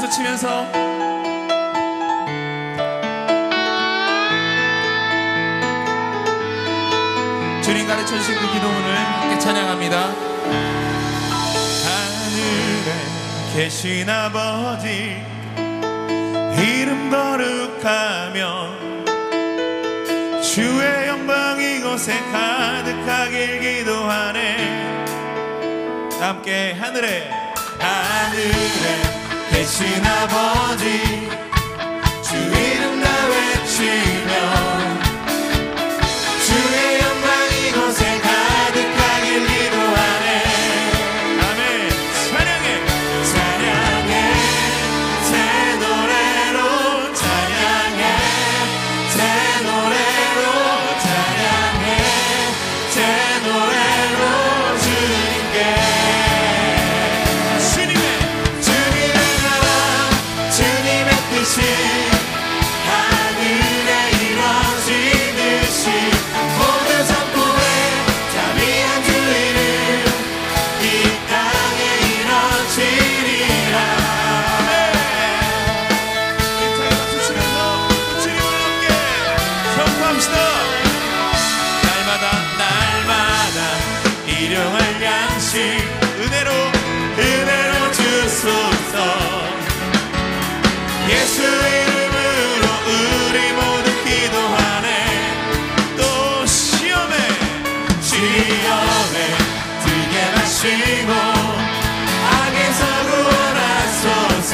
박수 치면서 주님 가르쳐주신 그 기도문을 함께 찬양합니다. 하늘에 계신 아버지 이름 거룩하며 주의 영광 이곳에 가득하길 기도하네. 함께 하늘에 계신 아버지 주 이름 다 외치며 주의 영광 이곳에 가득하길 기도하네. 아멘. 찬양해 새 노래로 찬양해 새 노래로 찬양해 새 노래로 주님께 주님의 나라 주님의 뜻이 하늘에 이루어지듯이 모든 선포에 자비한 주 이름 이 땅에 이루어지리라. 힘차게 박수 치면서 주님을 함께 선포합시다. 날마다 일용할 양식 은혜로 주소서. 예수 이름으로 우리 모두 기도하네. 또 시험에 들게 마시고 악에서 구원하소서.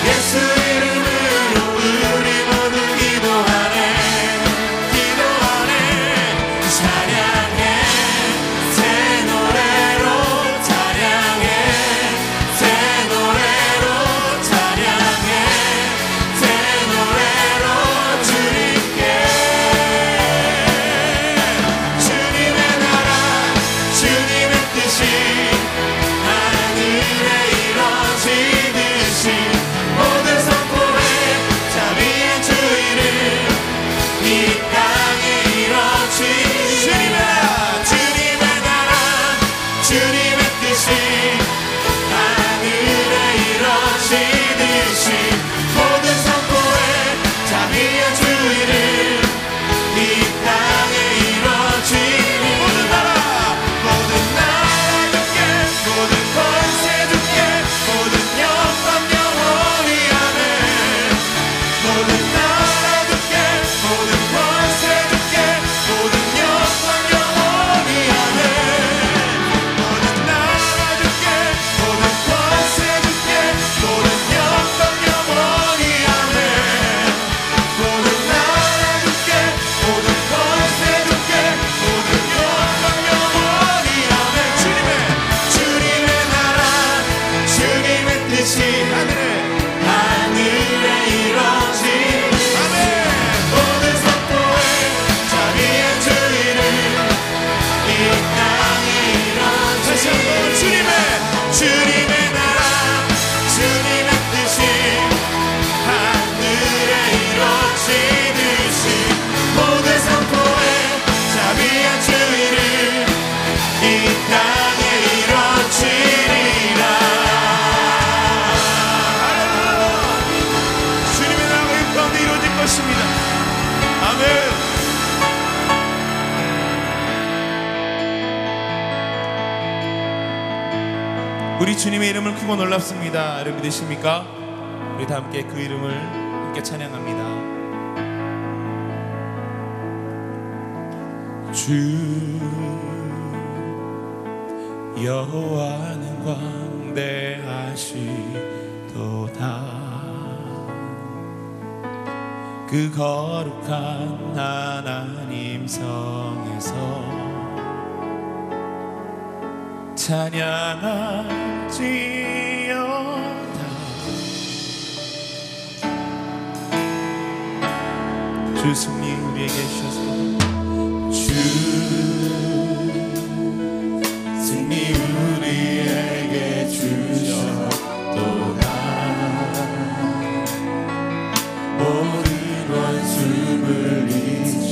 예수 이름으로 우리 모두 기도하네. 찬양해 새 노래로 찬양해 새 노래로 찬양해 새 노래로 주님께. 주님의 나라 주님의 뜻이 하늘에 이루어지듯이 모든 선포에 자비의 주 이름 이 땅에 이루어지리. 주님의 나라 주님의 뜻이 하늘에 이루어지듯이 모든 선포에 자비의 주 이름 이 땅에 이루어지리. 모든 나라 주께 모든 권세 주께 모든 영광 영원히 아멘. 모든 나라 주께 모든 권세 주께 모든 영광 영원히 아멘. 모든 나라 주께 모든 권세 주께 모든 영광 영원히 아멘. 모든 나라 주께 모든 권세 주께 모든 영광 영원히 아멘. 주님의 나라 주님의 뜻이 하늘에 이루어지리. 아멘. 모든 선포에 자비의 주 이름 이 땅에 이루어지리. 주님의 나라 주님의 뜻이 하늘에 이루어지듯이 모든 선포에 자비의 주 이름 이 땅에 이루어지리라. 주님의 나라가 이 가운데 이루어질 것입니다. 아멘. 우리 주님의 이름은 크고 놀랍습니다. 여러분 믿으십니까? 우리 다 함께 그 이름을 함께 찬양합니다. 주 여호와는 광대하시도다. 그 거룩한 하나님 성에서 찬양할지어다. 주 승리 우리에게 주셔서 주 승리 우리에게 주셨도다. 모든 원수 물리치시네.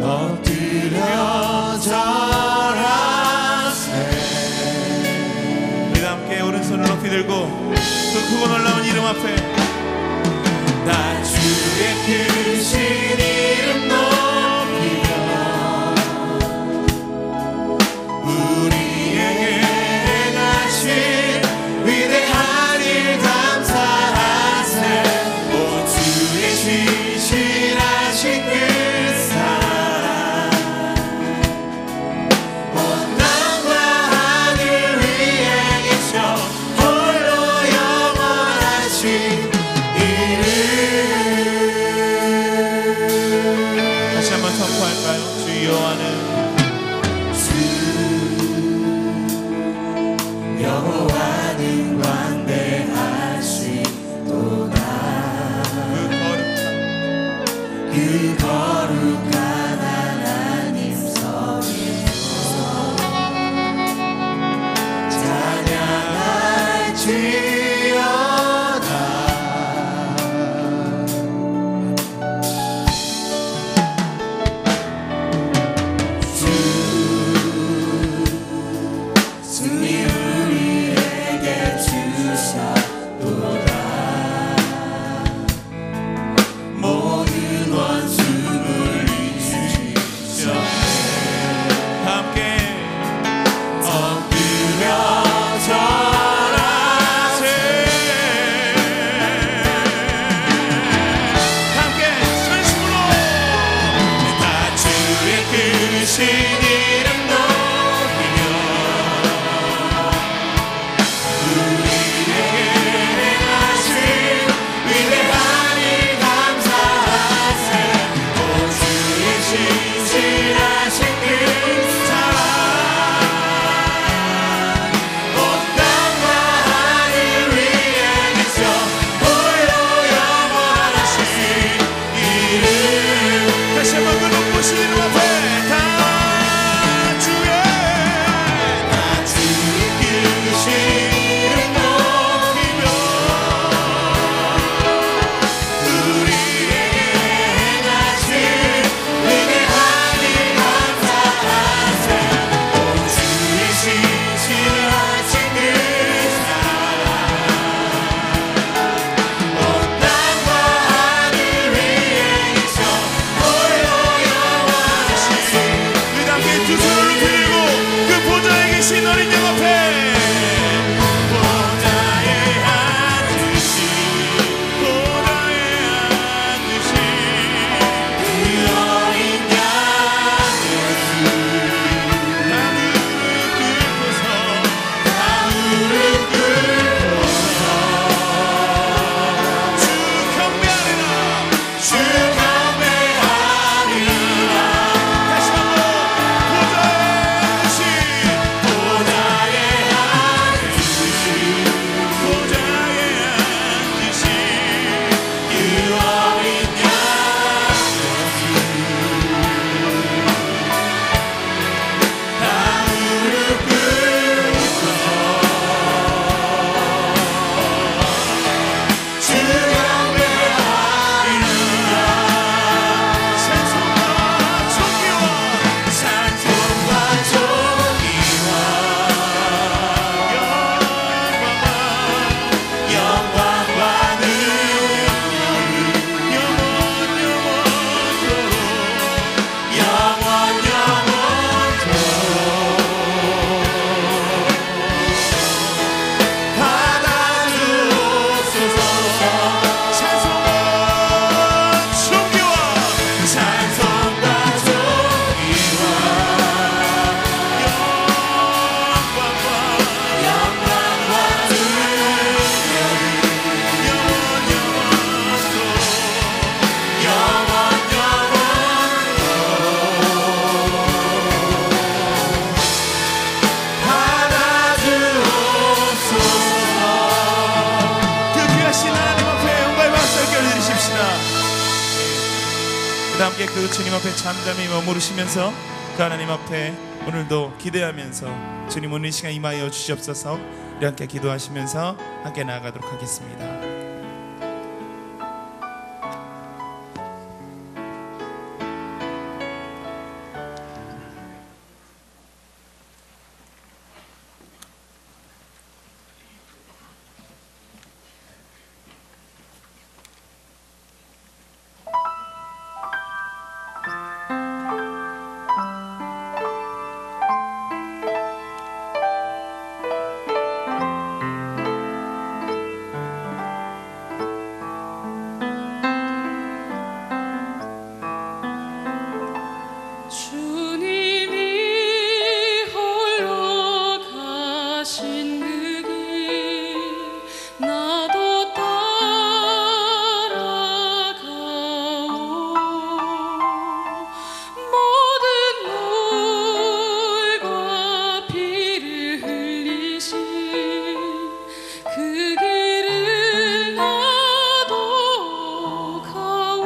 엎드려 절하세. 크고 놀라운 이름 앞에 나 주의 크신 이름 높이며 우리에게 행하신 위대한 일 감사하세. 오 주의 신실하신 그 여호와는 광대하시도다. 그 거룩한 하나님 성에서 찬양할지어다. 승리 우리에게 주셨도다. 모든 원수 물리치셨네. 함께 엎드려 절하세. 함께 전심으로 다 주의 크신 이름 높이며 우리에게 행하신 위대한 일 감사하세. 오 주의 신실하신 그 사랑 온 땅과 하늘 위에 계셔 홀로 영원하신 이름. 다시 한번 그 높으신 이름 앞에 다 주의 크신 이름 높이며 우리에게 행하신 위대한 일 감사하세. 오 주의 신실하신 그 사랑 온 땅과 하늘 위에 계셔 홀로 영원하신 우리 함께 두 손을 들고 그 보좌에 계신 어린 양 앞에 보좌에 앉으신 보좌에 앉으신 그 어린 양 다 무릎 꿇고서 주 경배하리라. 주 경배하리라. 다시 한번 보좌에 앉으신 보좌에 앉으신 그 어린 양 다 무릎 꿇고서 주 경배하리라. 찬송과 존귀와 찬송과 존귀와 영광과 능력을 영원토록 받아주옵소서. 찬송과 존귀와 찬송과 존귀와 영광과 능력을 받아주옵소서. 그 귀하신 하나님 앞에 영광의 박수 함께 올려드리십시다. 그 함께 그 주님 앞에 잠잠히 머무르시면서 그 하나님 앞에 오늘도 기대하면서 주님 오늘 이 시간 임하여 주시옵소서. 우리 함께 기도하시면서 함께 나아가도록 하겠습니다. 가신 그 길 나도 따라가오. 모든 물과 피를 흘리신 그 길을 나도 가오.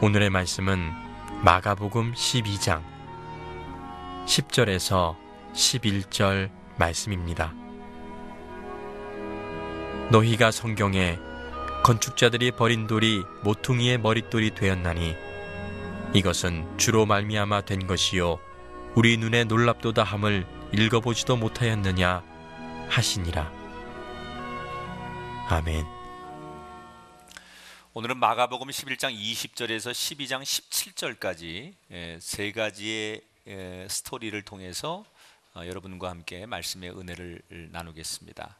오늘의 말씀은 마가복음 12장 10절에서 11절 말씀입니다. 너희가 성경에 건축자들이 버린 돌이 모퉁이의 머릿돌이 되었나니 이것은 주로 말미암아 된 것이요 우리 눈에 놀랍도다 함을 읽어보지도 못하였느냐 하시니라. 아멘. 오늘은 마가복음 11장 20절에서 12장 17절까지 세 가지의 스토리를 통해서 여러분과 함께 말씀의 은혜를 나누겠습니다.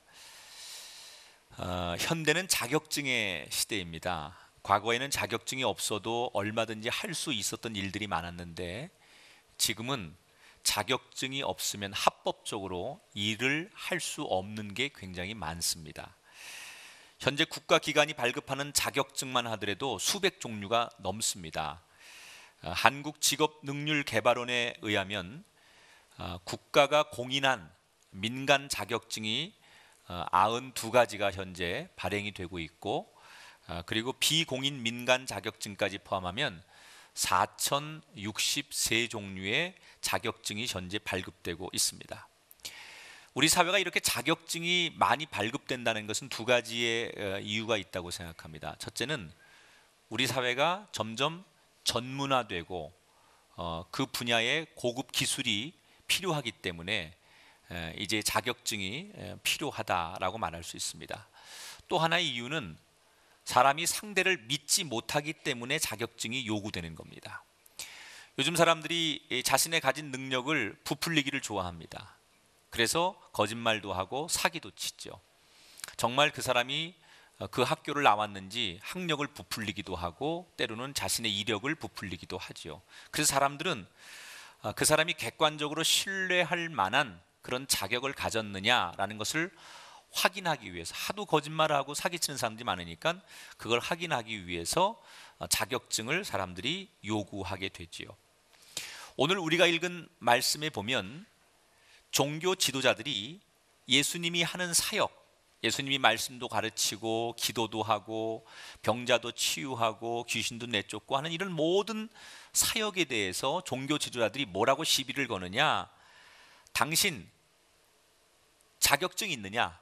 현대는 자격증의 시대입니다. 과거에는 자격증이 없어도 얼마든지 할 수 있었던 일들이 많았는데 지금은 자격증이 없으면 합법적으로 일을 할 수 없는 게 굉장히 많습니다. 현재 국가기관이 발급하는 자격증만 하더라도 수백 종류가 넘습니다. 한국직업능률개발원에 의하면 국가가 공인한 민간 자격증이 92가지가 현재 발행이 되고 있고, 그리고 비공인 민간 자격증까지 포함하면 4,063종류의 자격증이 현재 발급되고 있습니다. 우리 사회가 이렇게 자격증이 많이 발급된다는 것은 두 가지의 이유가 있다고 생각합니다. 첫째는 우리 사회가 점점 전문화되고 그 분야의 고급 기술이 필요하기 때문에 이제 자격증이 필요하다라고 말할 수 있습니다. 또 하나의 이유는 사람이 상대를 믿지 못하기 때문에 자격증이 요구되는 겁니다. 요즘 사람들이 자신의 가진 능력을 부풀리기를 좋아합니다. 그래서 거짓말도 하고 사기도 치죠. 정말 그 사람이 그 학교를 나왔는지 학력을 부풀리기도 하고 때로는 자신의 이력을 부풀리기도 하죠. 그래서 사람들은 그 사람이 객관적으로 신뢰할 만한 그런 자격을 가졌느냐라는 것을 확인하기 위해서, 하도 거짓말하고 사기치는 사람들이 많으니까 그걸 확인하기 위해서 자격증을 사람들이 요구하게 되지요. 오늘 우리가 읽은 말씀에 보면 종교 지도자들이 예수님이 하는 사역, 예수님이 말씀도 가르치고 기도도 하고 병자도 치유하고 귀신도 내쫓고 하는 이런 모든 사역에 대해서 종교 지도자들이 뭐라고 시비를 거느냐? 당신 자격증 있느냐?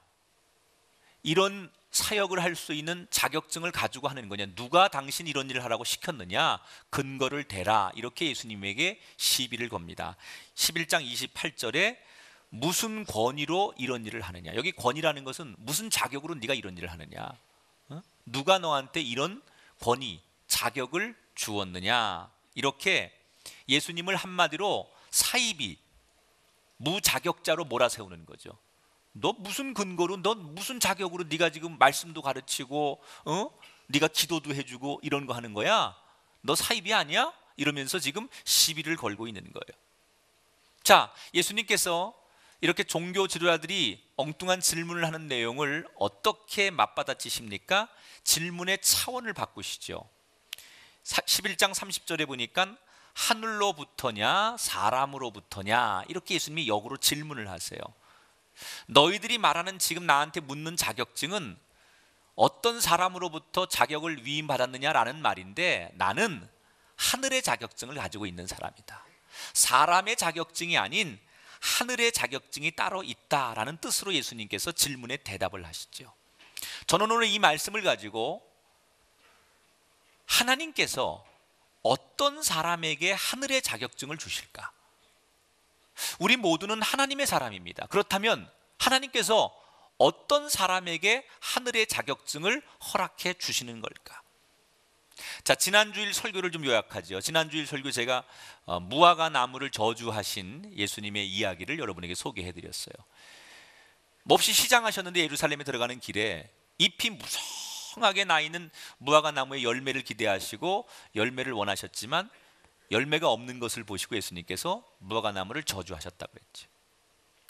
이런 사역을 할 수 있는 자격증을 가지고 하는 거냐? 누가 당신 이런 일을 하라고 시켰느냐? 근거를 대라. 이렇게 예수님에게 시비를 겁니다. 11장 28절에 무슨 권위로 이런 일을 하느냐? 여기 권위라는 것은 무슨 자격으로 네가 이런 일을 하느냐? 누가 너한테 이런 권위, 자격을 주었느냐? 이렇게 예수님을 한마디로 사이비, 무자격자로 몰아세우는 거죠. 너 무슨 근거로, 너 무슨 자격으로 네가 지금 말씀도 가르치고 네가 기도도 해주고 이런 거 하는 거야? 너 사이비 아니야? 이러면서 지금 시비를 걸고 있는 거예요. 자, 예수님께서 이렇게 종교 지도자들이 엉뚱한 질문을 하는 내용을 어떻게 맞받아치십니까? 질문의 차원을 바꾸시죠. 11장 30절에 보니까 하늘로부터냐 사람으로부터냐 이렇게 예수님이 역으로 질문을 하세요. 너희들이 말하는 지금 나한테 묻는 자격증은 어떤 사람으로부터 자격을 위임받았느냐라는 말인데, 나는 하늘의 자격증을 가지고 있는 사람이다. 사람의 자격증이 아닌 하늘의 자격증이 따로 있다라는 뜻으로 예수님께서 질문에 대답을 하시죠. 저는 오늘 이 말씀을 가지고 하나님께서 어떤 사람에게 하늘의 자격증을 주실까? 우리 모두는 하나님의 사람입니다. 그렇다면 하나님께서 어떤 사람에게 하늘의 자격증을 허락해 주시는 걸까? 자, 지난주일 설교를 좀 요약하죠. 지난주일 설교 제가 무화과 나무를 저주하신 예수님의 이야기를 여러분에게 소개해 드렸어요. 몹시 시장하셨는데 예루살렘에 들어가는 길에 잎이 무성하게 나 있는 무화과 나무의 열매를 기대하시고 열매를 원하셨지만 열매가 없는 것을 보시고 예수님께서 무화과 나무를 저주하셨다고 그랬죠.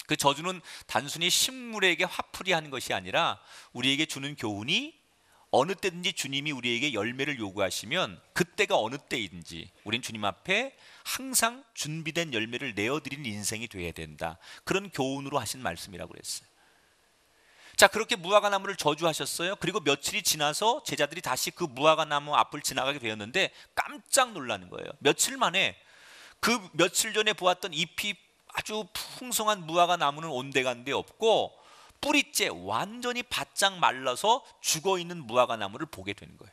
그 저주는 단순히 식물에게 화풀이 하는 것이 아니라 우리에게 주는 교훈이, 어느 때든지 주님이 우리에게 열매를 요구하시면 그때가 어느 때인지 우린 주님 앞에 항상 준비된 열매를 내어드리는 인생이 되어야 된다. 그런 교훈으로 하신 말씀이라고 그랬어요. 자, 그렇게 무화과 나무를 저주하셨어요. 그리고 며칠이 지나서 제자들이 다시 그 무화과 나무 앞을 지나가게 되었는데 깜짝 놀라는 거예요. 며칠 만에 그 며칠 전에 보았던 잎이 아주 풍성한 무화과 나무는 온데간데 없고 뿌리째 완전히 바짝 말라서 죽어있는 무화과 나무를 보게 되는 거예요.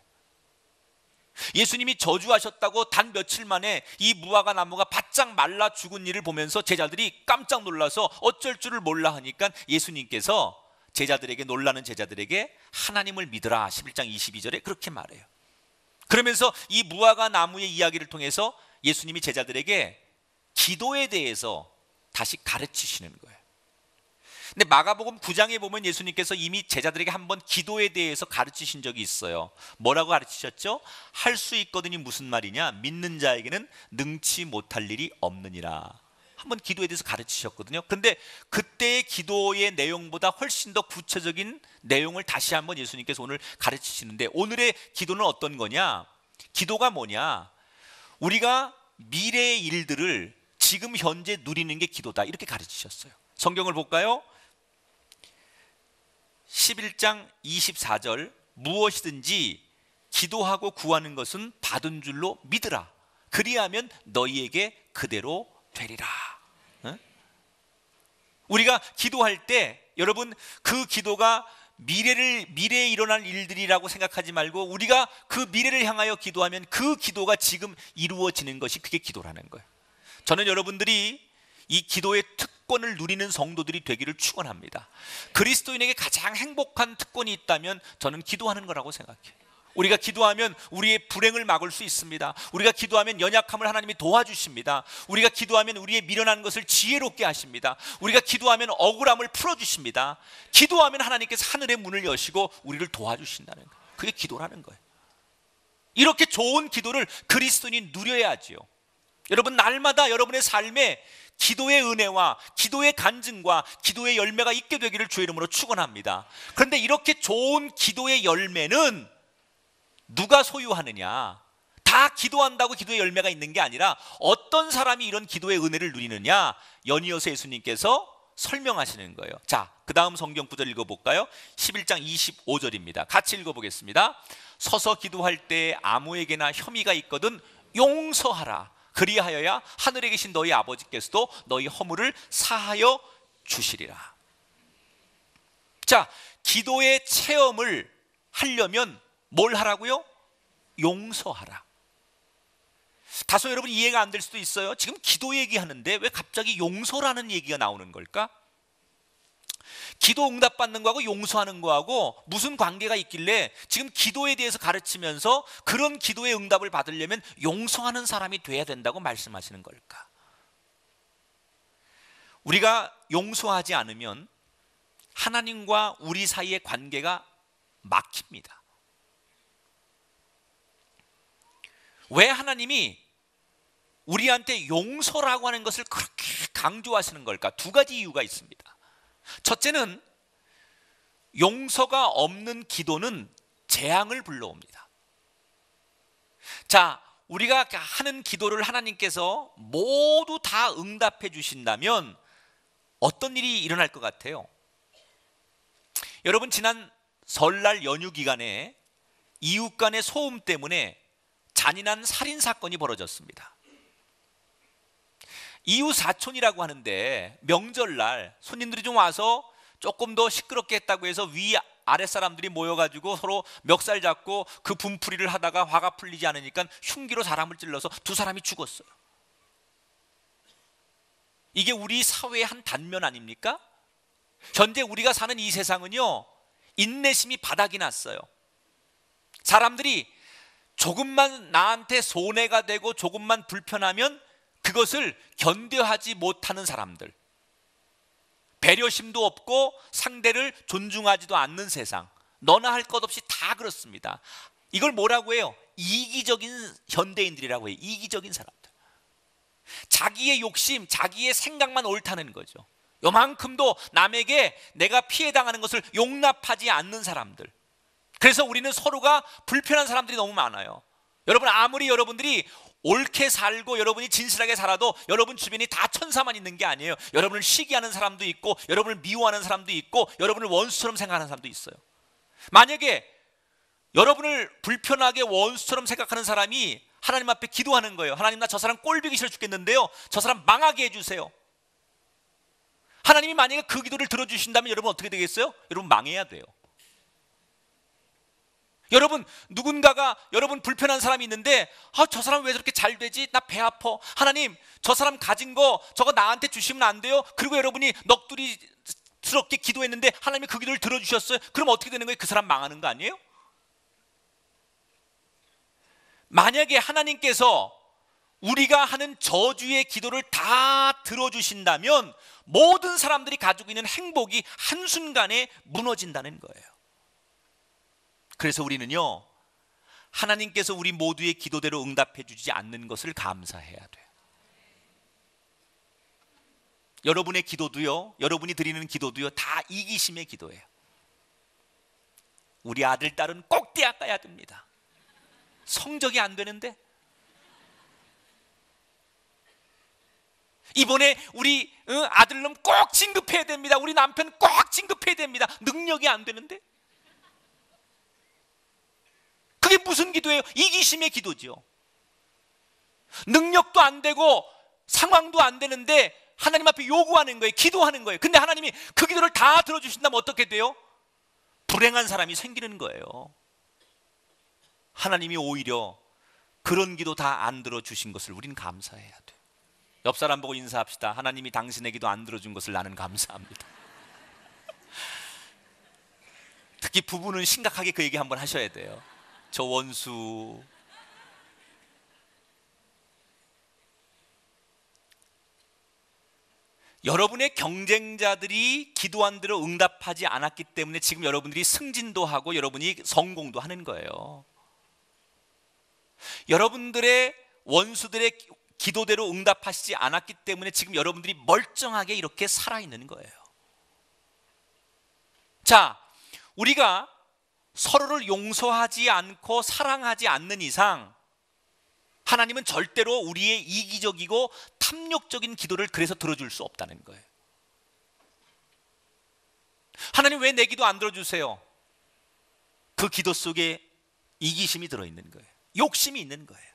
예수님이 저주하셨다고 단 며칠 만에 이 무화과 나무가 바짝 말라 죽은 일을 보면서 제자들이 깜짝 놀라서 어쩔 줄을 몰라 하니까 예수님께서 제자들에게, 놀라는 제자들에게 하나님을 믿으라 11장 22절에 그렇게 말해요. 그러면서 이 무화과 나무의 이야기를 통해서 예수님이 제자들에게 기도에 대해서 다시 가르치시는 거예요. 근데 마가복음 9장에 보면 예수님께서 이미 제자들에게 한번 기도에 대해서 가르치신 적이 있어요. 뭐라고 가르치셨죠? 할 수 있거든이 무슨 말이냐? 믿는 자에게는 능치 못할 일이 없느니라. 한번 기도에 대해서 가르치셨거든요. 그런데 그때의 기도의 내용보다 훨씬 더 구체적인 내용을 다시 한번 예수님께서 오늘 가르치시는데, 오늘의 기도는 어떤 거냐? 기도가 뭐냐? 우리가 미래의 일들을 지금 현재 누리는 게 기도다, 이렇게 가르치셨어요. 성경을 볼까요? 11장 24절, 무엇이든지 기도하고 구하는 것은 받은 줄로 믿으라. 그리하면 너희에게 그대로 되리라. 우리가 기도할 때 여러분, 그 기도가 미래에 일어날 일들이라고 생각하지 말고, 우리가 그 미래를 향하여 기도하면 그 기도가 지금 이루어지는 것이, 그게 기도라는 거예요. 저는 여러분들이 이 기도의 특권을 누리는 성도들이 되기를 축원합니다. 그리스도인에게 가장 행복한 특권이 있다면 저는 기도하는 거라고 생각해요. 우리가 기도하면 우리의 불행을 막을 수 있습니다. 우리가 기도하면 연약함을 하나님이 도와주십니다. 우리가 기도하면 우리의 미련한 것을 지혜롭게 하십니다. 우리가 기도하면 억울함을 풀어주십니다. 기도하면 하나님께서 하늘의 문을 여시고 우리를 도와주신다는 거예요. 그게 기도라는 거예요. 이렇게 좋은 기도를 그리스도인이 누려야지요. 여러분, 날마다 여러분의 삶에 기도의 은혜와 기도의 간증과 기도의 열매가 있게 되기를 주의 이름으로 축원합니다. 그런데 이렇게 좋은 기도의 열매는 누가 소유하느냐? 다 기도한다고 기도의 열매가 있는 게 아니라 어떤 사람이 이런 기도의 은혜를 누리느냐? 연이어서 예수님께서 설명하시는 거예요. 자, 그 다음 성경 구절 읽어볼까요? 11장 25절입니다. 같이 읽어보겠습니다. 서서 기도할 때 아무에게나 혐의가 있거든 용서하라. 그리하여야 하늘에 계신 너희 아버지께서도 너희 허물을 사하여 주시리라. 자, 기도의 체험을 하려면 뭘 하라고요? 용서하라. 다소 여러분 이해가 안 될 수도 있어요. 지금 기도 얘기하는데 왜 갑자기 용서라는 얘기가 나오는 걸까? 기도 응답받는 거하고 용서하는 거하고 무슨 관계가 있길래 지금 기도에 대해서 가르치면서 그런 기도의 응답을 받으려면 용서하는 사람이 돼야 된다고 말씀하시는 걸까? 우리가 용서하지 않으면 하나님과 우리 사이의 관계가 막힙니다. 왜 하나님이 우리한테 용서라고 하는 것을 그렇게 강조하시는 걸까? 두 가지 이유가 있습니다. 첫째는 용서가 없는 기도는 재앙을 불러옵니다. 자, 우리가 하는 기도를 하나님께서 모두 다 응답해 주신다면 어떤 일이 일어날 것 같아요? 여러분, 지난 설날 연휴 기간에 이웃 간의 소음 때문에 잔인한 살인 사건이 벌어졌습니다. 이웃 사촌이라고 하는데 명절날 손님들이 좀 와서 조금 더 시끄럽게 했다고 해서 위 아랫 사람들이 모여가지고 서로 멱살 잡고 그 분풀이를 하다가 화가 풀리지 않으니까 흉기로 사람을 찔러서 두 사람이 죽었어요. 이게 우리 사회의 한 단면 아닙니까? 현재 우리가 사는 이 세상은요, 인내심이 바닥이 났어요. 사람들이 조금만 나한테 손해가 되고 조금만 불편하면 그것을 견뎌하지 못하는 사람들, 배려심도 없고 상대를 존중하지도 않는 세상, 너나 할 것 없이 다 그렇습니다. 이걸 뭐라고 해요? 이기적인 현대인들이라고 해요. 이기적인 사람들. 자기의 욕심, 자기의 생각만 옳다는 거죠. 요만큼도 남에게 내가 피해당하는 것을 용납하지 않는 사람들. 그래서 우리는 서로가 불편한 사람들이 너무 많아요. 여러분, 아무리 여러분들이 옳게 살고 여러분이 진실하게 살아도 여러분 주변이 다 천사만 있는 게 아니에요. 여러분을 시기하는 사람도 있고, 여러분을 미워하는 사람도 있고, 여러분을 원수처럼 생각하는 사람도 있어요. 만약에 여러분을 불편하게 원수처럼 생각하는 사람이 하나님 앞에 기도하는 거예요. 하나님, 나 저 사람 꼴보기 싫어 죽겠는데요, 저 사람 망하게 해주세요. 하나님이 만약에 그 기도를 들어주신다면 여러분 어떻게 되겠어요? 여러분 망해야 돼요. 여러분, 누군가가 여러분 불편한 사람이 있는데, 저 사람 왜 저렇게 잘 되지? 나 배 아파. 하나님, 저 사람 가진 거 저거 나한테 주시면 안 돼요? 그리고 여러분이 넋두리스럽게 기도했는데 하나님이 그 기도를 들어주셨어요. 그럼 어떻게 되는 거예요? 그 사람 망하는 거 아니에요? 만약에 하나님께서 우리가 하는 저주의 기도를 다 들어주신다면 모든 사람들이 가지고 있는 행복이 한순간에 무너진다는 거예요. 그래서 우리는요, 하나님께서 우리 모두의 기도대로 응답해 주지 않는 것을 감사해야 돼요. 여러분의 기도도요, 여러분이 드리는 기도도요, 다 이기심의 기도예요. 우리 아들, 딸은 꼭 대학 가야 됩니다. 성적이 안 되는데? 이번에 우리 아들놈 꼭 진급해야 됩니다. 우리 남편 꼭 진급해야 됩니다. 능력이 안 되는데? 그게 무슨 기도예요? 이기심의 기도죠. 능력도 안 되고 상황도 안 되는데 하나님 앞에 요구하는 거예요. 기도하는 거예요. 근데 하나님이 그 기도를 다 들어주신다면 어떻게 돼요? 불행한 사람이 생기는 거예요. 하나님이 오히려 그런 기도 다 안 들어주신 것을 우리는 감사해야 돼요. 옆 사람 보고 인사합시다. 하나님이 당신의 기도 안 들어준 것을 나는 감사합니다. 특히 부부는 심각하게 그 얘기 한번 하셔야 돼요. 저 원수, 여러분의 경쟁자들이 기도한 대로 응답하지 않았기 때문에 지금 여러분들이 승진도 하고 여러분이 성공도 하는 거예요. 여러분들의 원수들의 기도대로 응답하시지 않았기 때문에 지금 여러분들이 멀쩡하게 이렇게 살아있는 거예요. 자, 우리가 서로를 용서하지 않고 사랑하지 않는 이상 하나님은 절대로 우리의 이기적이고 탐욕적인 기도를 그래서 들어줄 수 없다는 거예요. 하나님 왜 내 기도 안 들어주세요? 그 기도 속에 이기심이 들어있는 거예요. 욕심이 있는 거예요.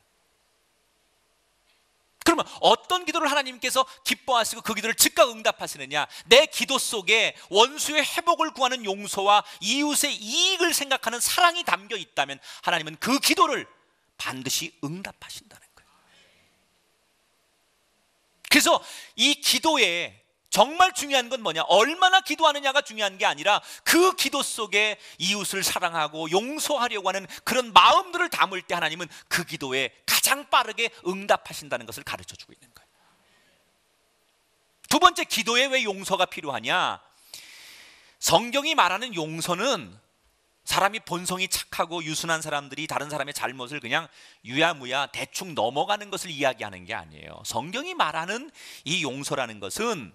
그러면 어떤 기도를 하나님께서 기뻐하시고 그 기도를 즉각 응답하시느냐? 내 기도 속에 원수의 회복을 구하는 용서와 이웃의 이익을 생각하는 사랑이 담겨 있다면 하나님은 그 기도를 반드시 응답하신다는 거예요. 그래서 이 기도에 정말 중요한 건 뭐냐? 얼마나 기도하느냐가 중요한 게 아니라 그 기도 속에 이웃을 사랑하고 용서하려고 하는 그런 마음들을 담을 때 하나님은 그 기도에 가장 빠르게 응답하신다는 것을 가르쳐 주고 있는 거예요. 두 번째, 기도에 왜 용서가 필요하냐? 성경이 말하는 용서는 사람이 본성이 착하고 유순한 사람들이 다른 사람의 잘못을 그냥 유야무야 대충 넘어가는 것을 이야기하는 게 아니에요. 성경이 말하는 이 용서라는 것은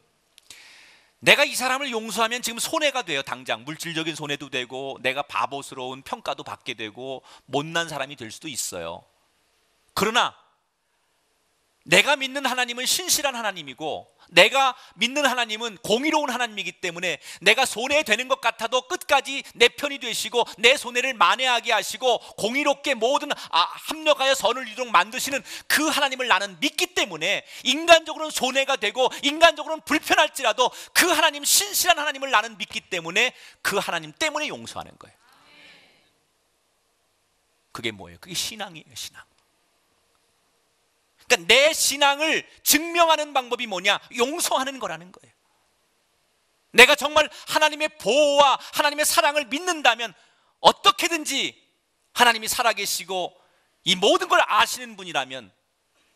내가 이 사람을 용서하면 지금 손해가 돼요. 당장 물질적인 손해도 되고 내가 바보스러운 평가도 받게 되고 못난 사람이 될 수도 있어요. 그러나 내가 믿는 하나님은 신실한 하나님이고 내가 믿는 하나님은 공의로운 하나님이기 때문에 내가 손해되는 것 같아도 끝까지 내 편이 되시고 내 손해를 만회하게 하시고 공의롭게 모든 합력하여 선을 이루도록 만드시는 그 하나님을 나는 믿기 때문에 인간적으로는 손해가 되고 인간적으로는 불편할지라도 그 하나님, 신실한 하나님을 나는 믿기 때문에 그 하나님 때문에 용서하는 거예요. 그게 뭐예요? 그게 신앙이에요. 신앙. 그러니까 내 신앙을 증명하는 방법이 뭐냐? 용서하는 거라는 거예요. 내가 정말 하나님의 보호와 하나님의 사랑을 믿는다면 어떻게든지 하나님이 살아계시고 이 모든 걸 아시는 분이라면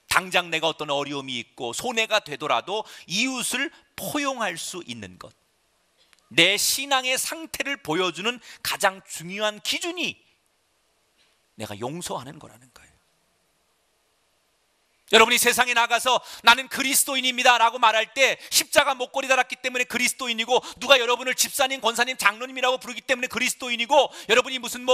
당장 내가 어떤 어려움이 있고 손해가 되더라도 이웃을 포용할 수 있는 것, 내 신앙의 상태를 보여주는 가장 중요한 기준이 내가 용서하는 거라는 거예요. 여러분이 세상에 나가서 나는 그리스도인입니다 라고 말할 때 십자가 목걸이 달았기 때문에 그리스도인이고 누가 여러분을 집사님, 권사님, 장로님이라고 부르기 때문에 그리스도인이고 여러분이 무슨